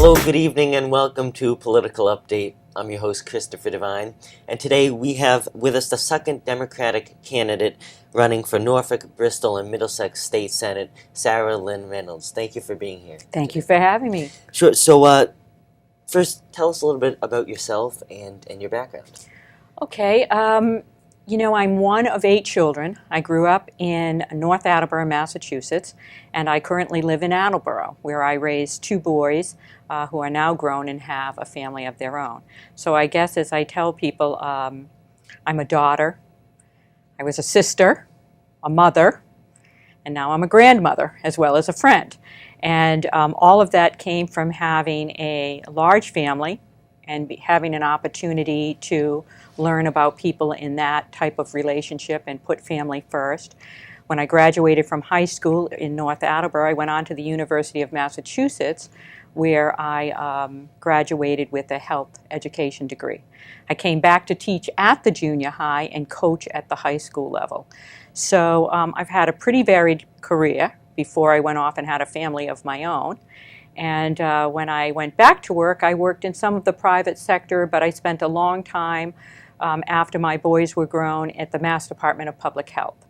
Hello, good evening, and welcome to Political Update. I'm your host, Christopher Devine, and today we have with us the second Democratic candidate running for Norfolk, Bristol, and Middlesex State Senate, Sara-Lynn Reynolds. Thank you for being here. Thank you for having me. Sure. So, first, tell us a little bit about yourself and your background. Okay, I'm one of 8 children. I grew up in North Attleboro, Massachusetts, and I currently live in Attleboro, where I raised 2 boys who are now grown and have a family of their own. So I guess as I tell people, I'm a daughter, I was a sister, a mother, and now I'm a grandmother as well as a friend. And all of that came from having a large family and having an opportunity to learn about people in that type of relationship and put family first. When I graduated from high school in North Attleboro, I went on to the University of Massachusetts, where I graduated with a health education degree. I came back to teach at the junior high and coach at the high school level. So I've had a pretty varied career before I went off and had a family of my own. And when I went back to work, I worked in some of the private sector, but I spent a long time after my boys were grown at the Mass Department of Public Health.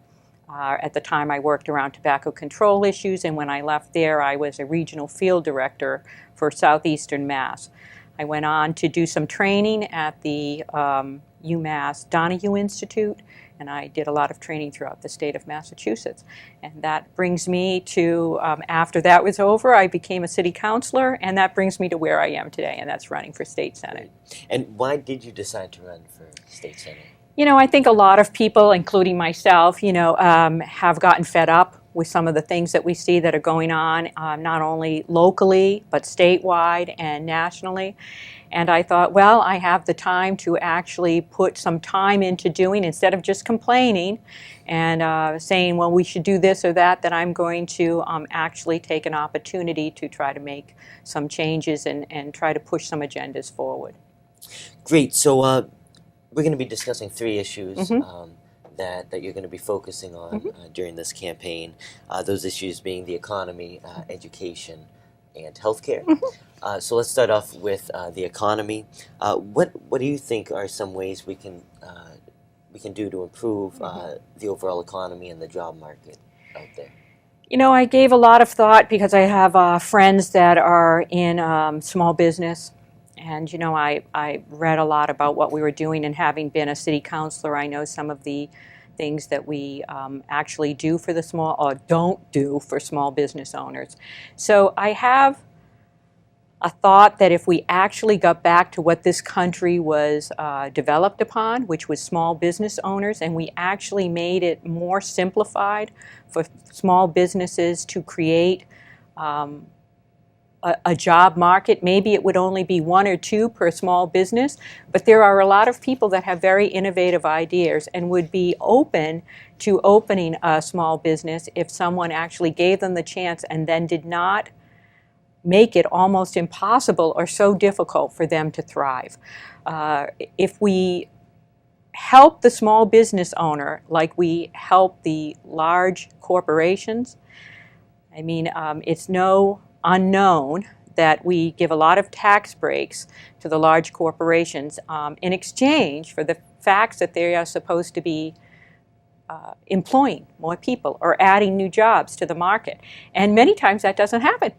At the time, I worked around tobacco control issues, and when I left there, I was a regional field director for Southeastern Mass. I went on to do some training at the UMass Donahue Institute, and I did a lot of training throughout the state of Massachusetts. And that brings me to, after that was over, I became a city councilor, and that brings me to where I am today, and that's running for state senate. And why did you decide to run for state senate? I think a lot of people, including myself, have gotten fed up with some of the things that we see that are going on, not only locally, but statewide and nationally. And I thought, well, I have the time to actually put some time into doing, instead of just complaining and saying, well, we should do this or that I'm going to actually take an opportunity to try to make some changes and try to push some agendas forward. Great. So, we're going to be discussing 3 issues that you're going to be focusing on during this campaign. Those issues being the economy, education, and healthcare. So let's start off with the economy. What do you think are some ways we can do to improve the overall economy and the job market out there? I gave a lot of thought because I have friends that are in small business. And, I read a lot about what we were doing, and having been a city councilor, I know some of the things that we actually do for the small, or don't do for small business owners. So I have a thought that if we actually got back to what this country was developed upon, which was small business owners, and we actually made it more simplified for small businesses to create a job market. Maybe it would only be 1 or 2 per small business, but there are a lot of people that have very innovative ideas and would be open to opening a small business if someone actually gave them the chance and then did not make it almost impossible or so difficult for them to thrive. If we help the small business owner like we help the large corporations, it's no unknown that we give a lot of tax breaks to the large corporations in exchange for the facts that they are supposed to be employing more people or adding new jobs to the market. And many times that doesn't happen.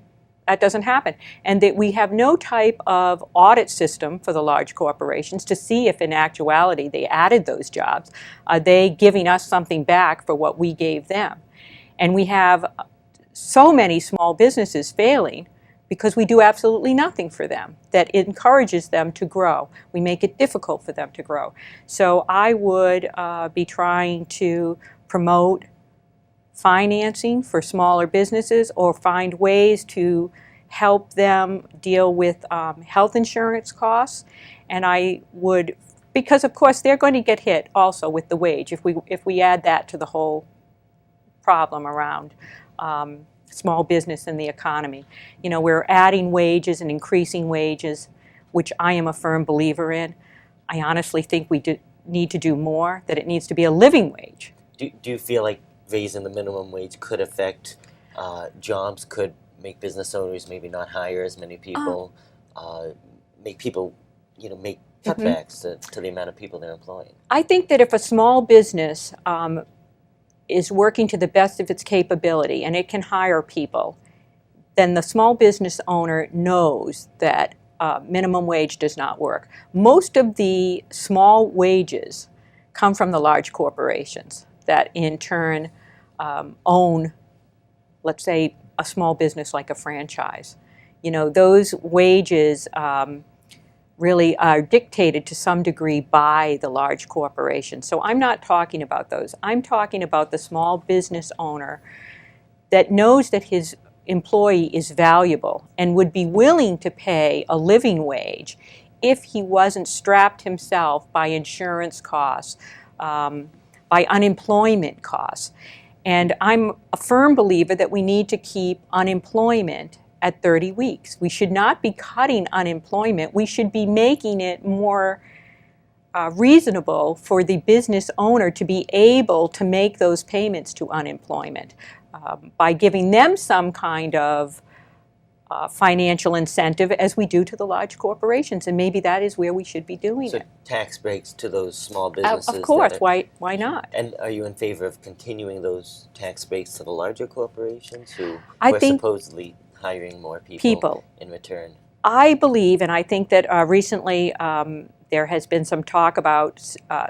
And that we have no type of audit system for the large corporations to see if in actuality they added those jobs. Are they giving us something back for what we gave them? And we have so many small businesses failing because we do absolutely nothing for them that encourages them to grow. We make it difficult for them to grow. So I would be trying to promote financing for smaller businesses, or find ways to help them deal with health insurance costs. And I would, because of course they're going to get hit also with the wage if we add that to the whole problem around small business and the economy. We're adding wages and increasing wages, which I am a firm believer in. I honestly think we need to do more, that it needs to be a living wage. Do you feel like raising the minimum wage could affect jobs, could make business owners maybe not hire as many people, make people, make cutbacks to the amount of people they're employing? I think that if a small business is working to the best of its capability and it can hire people, then the small business owner knows that minimum wage does not work. Most of the small wages come from the large corporations that in turn own, let's say, a small business like a franchise. Those wages really are dictated to some degree by the large corporations. So I'm not talking about those. I'm talking about the small business owner that knows that his employee is valuable and would be willing to pay a living wage if he wasn't strapped himself by insurance costs, by unemployment costs. And I'm a firm believer that we need to keep unemployment at 30 weeks. We should not be cutting unemployment. We should be making it more reasonable for the business owner to be able to make those payments to unemployment by giving them some kind of financial incentive as we do to the large corporations. And maybe that is where we should be doing it. So tax breaks to those small businesses? Of course. Why not? And are you in favor of continuing those tax breaks to the larger corporations who are supposedly hiring more people in return? I believe, and I think that recently there has been some talk about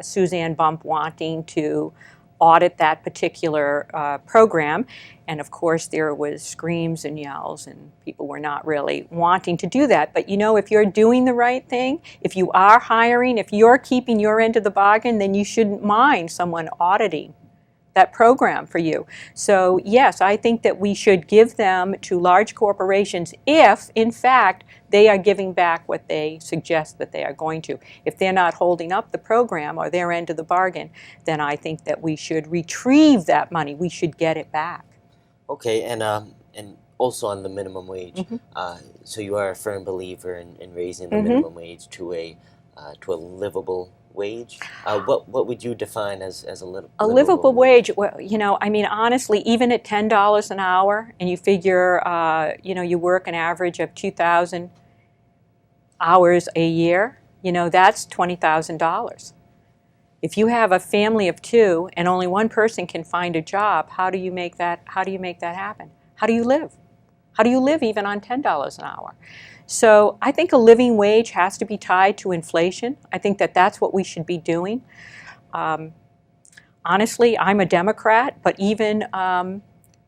Suzanne Bump wanting to audit that particular program. And of course there was screams and yells and people were not really wanting to do that. But if you're doing the right thing, if you are hiring, if you're keeping your end of the bargain, then you shouldn't mind someone auditing that program for you. So yes, I think that we should give them to large corporations if, in fact, they are giving back what they suggest that they are going to. If they're not holding up the program or their end of the bargain, then I think that we should retrieve that money. We should get it back. Okay, and also on the minimum wage. So you are a firm believer in raising the minimum wage to a livable wage. What would you define as a livable wage? Well, honestly, even at $10 an hour, and you figure, you work an average of 2,000 hours a year, that's $20,000. If you have a family of two and only one person can find a job, how do you make that happen? How do you live? How do you live even on $10 an hour? So I think a living wage has to be tied to inflation. I think that that's what we should be doing. Honestly, I'm a Democrat, but even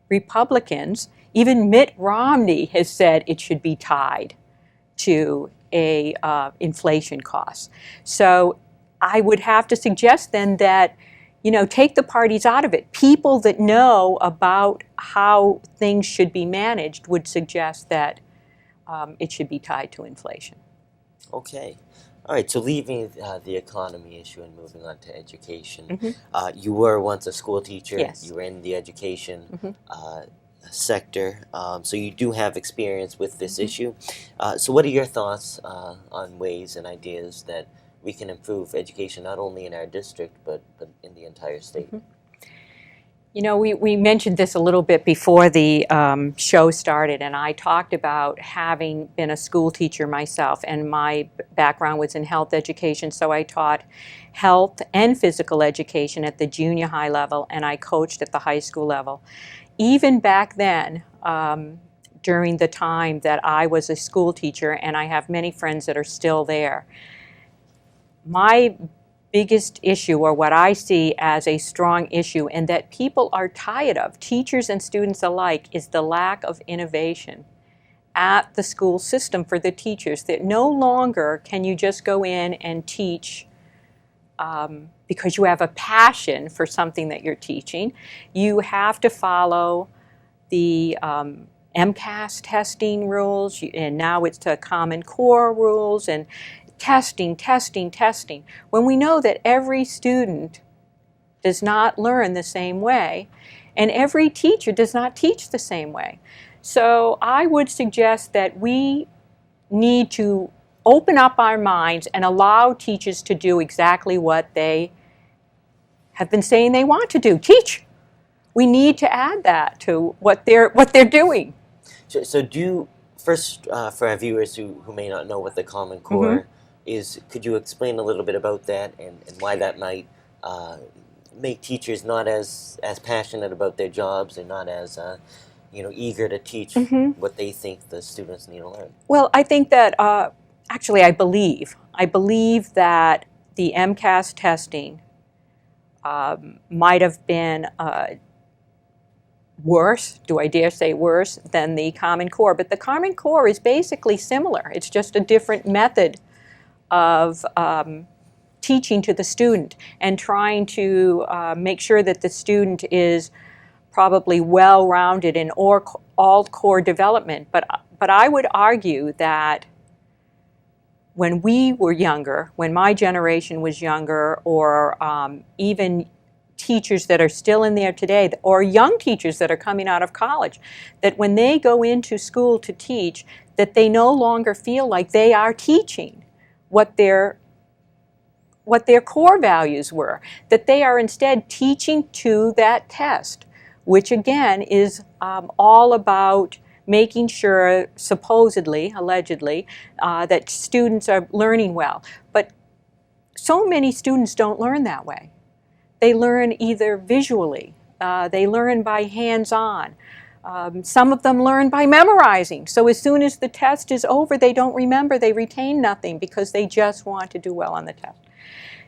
Republicans, even Mitt Romney has said it should be tied to a inflation cost. So I would have to suggest then that, take the parties out of it. People that know about how things should be managed would suggest that it should be tied to inflation. Okay. All right, so leaving the economy issue and moving on to education. You were once a school teacher. Yes. You were in the education sector, so you do have experience with this issue. So what are your thoughts on ways and ideas that we can improve education not only in our district but in the entire state? We mentioned this a little bit before the show started, and I talked about having been a school teacher myself, and my background was in health education, so I taught health and physical education at the junior high level, and I coached at the high school level. Even back then, during the time that I was a school teacher, and I have many friends that are still there, my biggest issue, or what I see as a strong issue, and that people are tired of, teachers and students alike, is the lack of innovation at the school system for the teachers. That no longer can you just go in and teach because you have a passion for something that you're teaching. You have to follow the MCAS testing rules, and now it's the Common Core rules, and testing. When we know that every student does not learn the same way, and every teacher does not teach the same way. So I would suggest that we need to open up our minds and allow teachers to do exactly what they have been saying they want to do, teach. We need to add that to what they're doing. So do you, first, for our viewers who may not know what the Common Core is, could you explain a little bit about that and why that might make teachers not as passionate about their jobs and not as eager to teach what they think the students need to learn? Well, I think that actually I believe that the MCAS testing might have been worse, do I dare say worse, than the Common Core. But the Common Core is basically similar. It's just a different method of teaching to the student and trying to make sure that the student is probably well-rounded in all core development. But I would argue that when we were younger, when my generation was younger, or even teachers that are still in there today, or young teachers that are coming out of college, that when they go into school to teach, that they no longer feel like they are teaching what their core values were, that they are instead teaching to that test, which again is all about making sure, supposedly, allegedly, that students are learning well. But so many students don't learn that way. They learn either visually, they learn by hands-on. Some of them learn by memorizing. So as soon as the test is over, they don't remember, they retain nothing because they just want to do well on the test.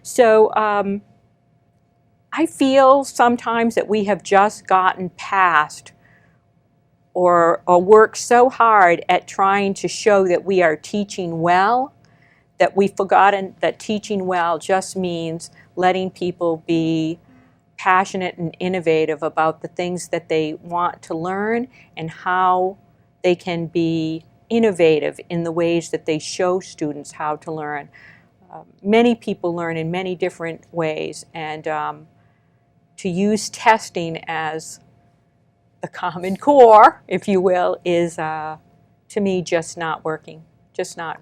So I feel sometimes that we have just gotten past or worked so hard at trying to show that we are teaching well, that we've forgotten that teaching well just means letting people be passionate and innovative about the things that they want to learn and how they can be innovative in the ways that they show students how to learn. Many people learn in many different ways, and to use testing as the Common Core, if you will, is to me just not working. Just not.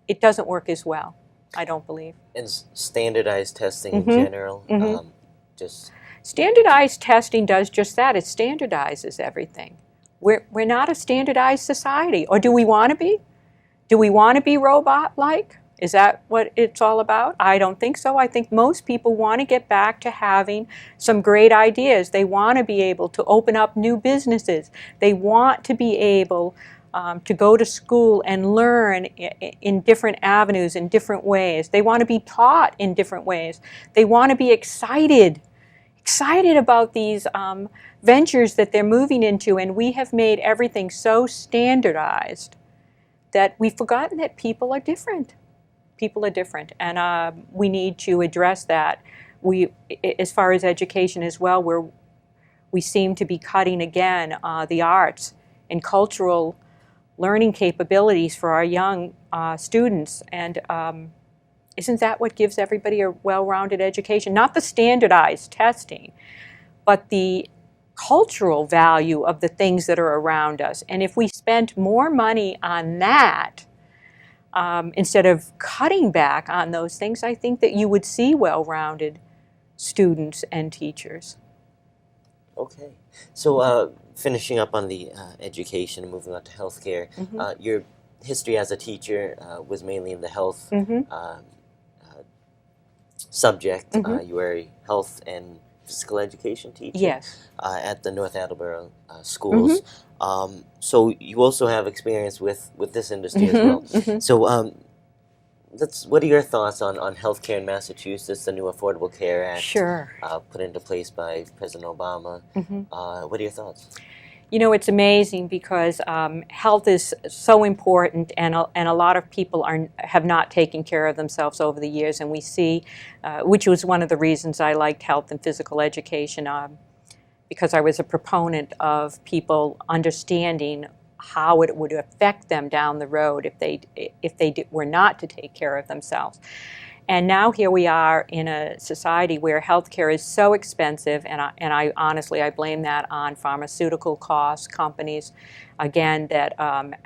It doesn't work as well, I don't believe. And standardized testing in general, standardized testing does just that. It standardizes everything. We're not a standardized society, or do we want to be? Do we want to be robot-like? Is that what it's all about? I don't think so. I think most people want to get back to having some great ideas. They want to be able to open up new businesses. They want to be able to go to school and learn in different avenues, in different ways. They want to be taught in different ways. They want to be excited about these ventures that they're moving into, and we have made everything so standardized that we've forgotten that people are different. People are different, and we need to address that. As far as education as well, we seem to be cutting again the arts and cultural learning capabilities for our young students, and isn't that what gives everybody a well-rounded education? Not the standardized testing, but the cultural value of the things that are around us. And if we spent more money on that, instead of cutting back on those things, I think that you would see well-rounded students and teachers. Okay. So finishing up on the education and moving on to healthcare, your history as a teacher was mainly in the health subject. You were a health and physical education teacher at the North Attleboro schools. So you also have experience with this industry as well. So what are your thoughts on healthcare in Massachusetts, the new Affordable Care Act put into place by President Obama? What are your thoughts? You know, it's amazing because health is so important, and a lot of people have not taken care of themselves over the years, and we see, which was one of the reasons I liked health and physical education, because I was a proponent of people understanding how it would affect them down the road if they were not to take care of themselves. And now here we are in a society where healthcare is so expensive, and I honestly blame that on pharmaceutical costs, companies, again, that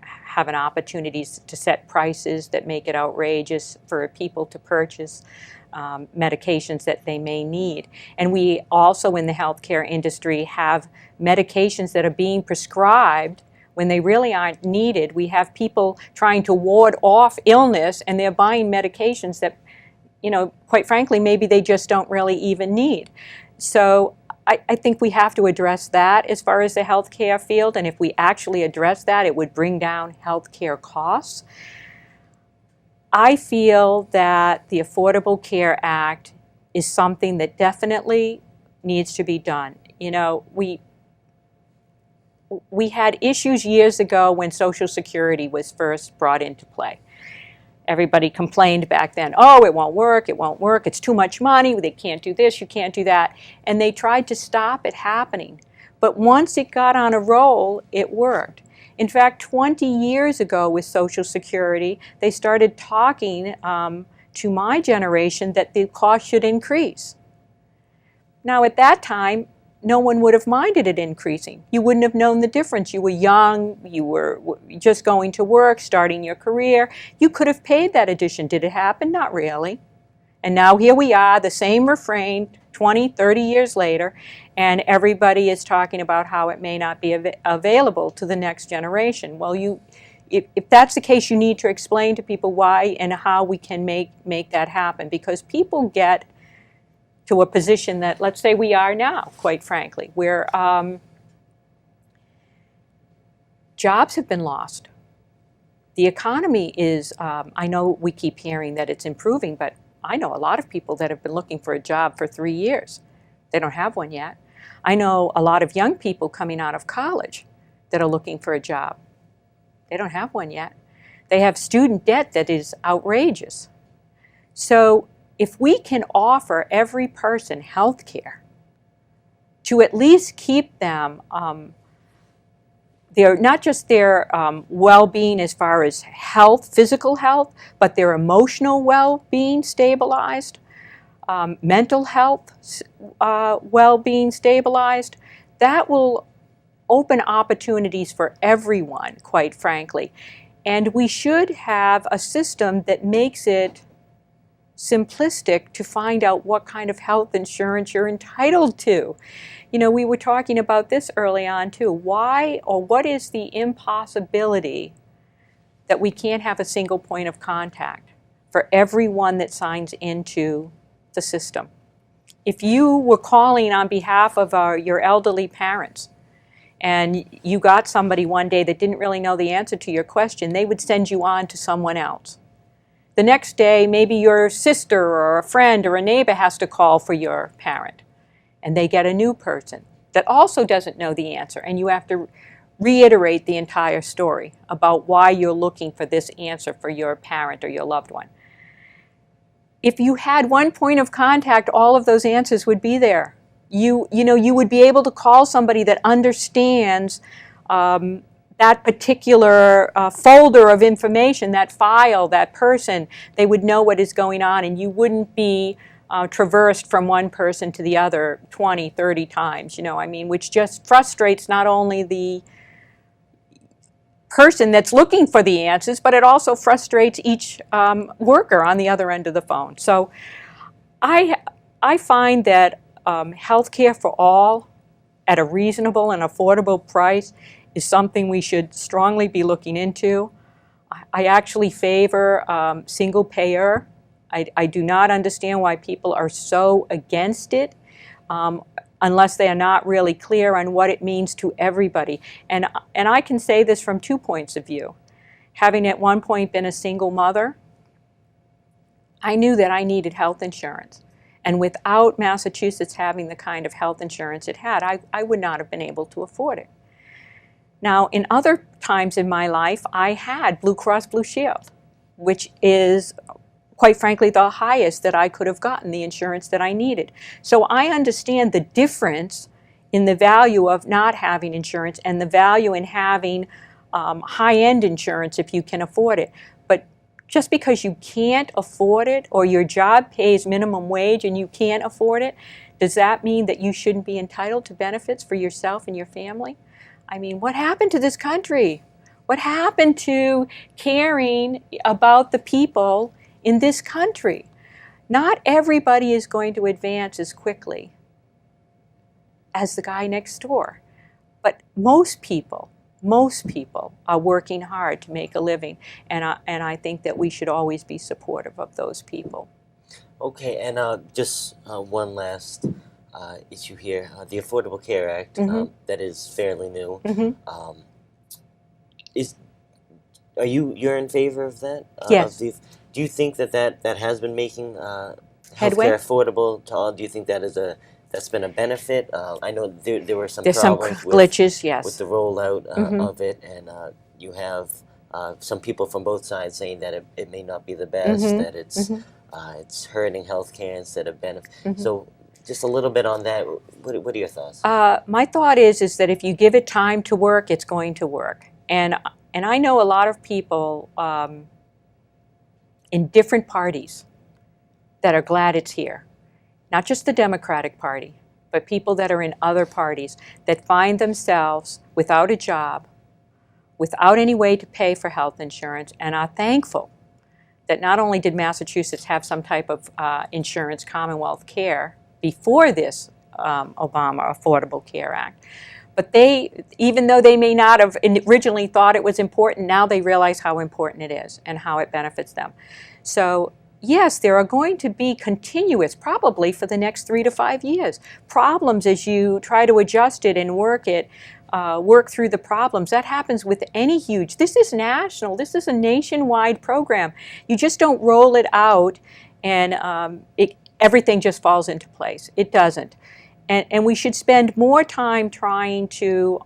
have an opportunity to set prices that make it outrageous for people to purchase medications that they may need. And we also in the healthcare industry have medications that are being prescribed when they really aren't needed. We have people trying to ward off illness, and they're buying medications that, quite frankly, maybe they just don't really even need. So I think we have to address that as far as the healthcare field, and if we actually address that, it would bring down healthcare costs. I feel that the Affordable Care Act is something that definitely needs to be done. We had issues years ago when Social Security was first brought into play. Everybody complained back then, oh, it won't work, it's too much money, they can't do this, you can't do that. And they tried to stop it happening. But once it got on a roll, it worked. In fact, 20 years ago with Social Security, they started talking to my generation that the cost should increase. Now at that time, no one would have minded it increasing. You wouldn't have known the difference. You were young, you were just going to work, starting your career. You could have paid that addition. Did it happen? Not really. And now here we are, the same refrain 20, 30 years later, and everybody is talking about how it may not be available to the next generation. Well, if that's the case, you need to explain to people why and how we can make that happen, because people get to a position that, let's say we are now, quite frankly, where jobs have been lost. The economy is, I know we keep hearing that it's improving, but I know a lot of people that have been looking for a job for 3 years. They don't have one yet. I know a lot of young people coming out of college that are looking for a job. They don't have one yet. They have student debt that is outrageous. So if we can offer every person health care to at least keep them, not just their well-being as far as health, physical health, but their emotional well-being stabilized, mental health well-being stabilized, that will open opportunities for everyone, quite frankly. And we should have a system that makes it simplistic to find out what kind of health insurance you're entitled to. We were talking about this early on too. Why or what is the impossibility that we can't have a single point of contact for everyone that signs into the system? If you were calling on behalf of your elderly parents and you got somebody one day that didn't really know the answer to your question, they would send you on to someone else. The next day, maybe your sister or a friend or a neighbor has to call for your parent, and they get a new person that also doesn't know the answer, and you have to reiterate the entire story about why you're looking for this answer for your parent or your loved one. If you had one point of contact, all of those answers would be there. You would be able to call somebody that understands that particular folder of information, that file, that person. They would know what is going on, and you wouldn't be traversed from one person to the other 20, 30 times, which just frustrates not only the person that's looking for the answers, but it also frustrates each worker on the other end of the phone. So I find that healthcare for all at a reasonable and affordable price is something we should strongly be looking into. I actually favor single payer. I do not understand why people are so against it unless they are not really clear on what it means to everybody. And I can say this from 2 points of view. Having at one point been a single mother, I knew that I needed health insurance. And without Massachusetts having the kind of health insurance it had, I would not have been able to afford it. Now, in other times in my life, I had Blue Cross Blue Shield, which is, quite frankly, the highest that I could have gotten, the insurance that I needed. So I understand the difference in the value of not having insurance and the value in having high-end insurance if you can afford it. But just because you can't afford it or your job pays minimum wage and you can't afford it, does that mean that you shouldn't be entitled to benefits for yourself and your family? I mean, what happened to this country? What happened to caring about the people in this country? Not everybody is going to advance as quickly as the guy next door, but most people most people are working hard to make a living, and I think that we should always be supportive of those people. Okay, and just one last issue here: the Affordable Care Act, that is fairly new. Is you're in favor of that? Yes. Do you think that has been making Headway? healthcare affordable to all? Do you think that's been a benefit? I know there were some There's some problems glitches, yes. with the rollout of it, and you have some people from both sides saying that it may not be the best, that it's hurting healthcare instead of benefit. So just a little bit on that. What are your thoughts? My thought is that if you give it time to work, it's going to work. And I know a lot of people in different parties that are glad it's here. Not just the Democratic Party, but people that are in other parties that find themselves without a job, without any way to pay for health insurance, and are thankful that not only did Massachusetts have some type of insurance, Commonwealth care, before this Obama Affordable Care Act, but even though they may not have originally thought it was important, now they realize how important it is and how it benefits them. So yes, there are going to be continuous, probably for the next 3 to 5 years, problems as you try to adjust it and work through the problems. That happens with any huge, this is national, this is a nationwide program. You just don't roll it out and everything just falls into place. It doesn't. And we should spend more time trying to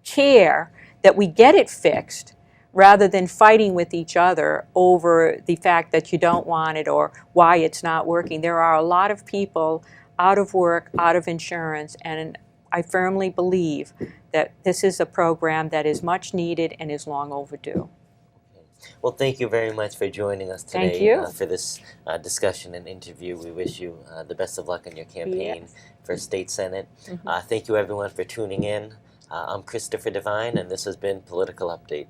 care that we get it fixed rather than fighting with each other over the fact that you don't want it or why it's not working. There are a lot of people out of work, out of insurance, and I firmly believe that this is a program that is much needed and is long overdue. Well, thank you very much for joining us today. Thank you. For this discussion and interview. We wish you the best of luck in your campaign for State Senate. Thank you, everyone, for tuning in. I'm Christopher Devine, and this has been Political Update.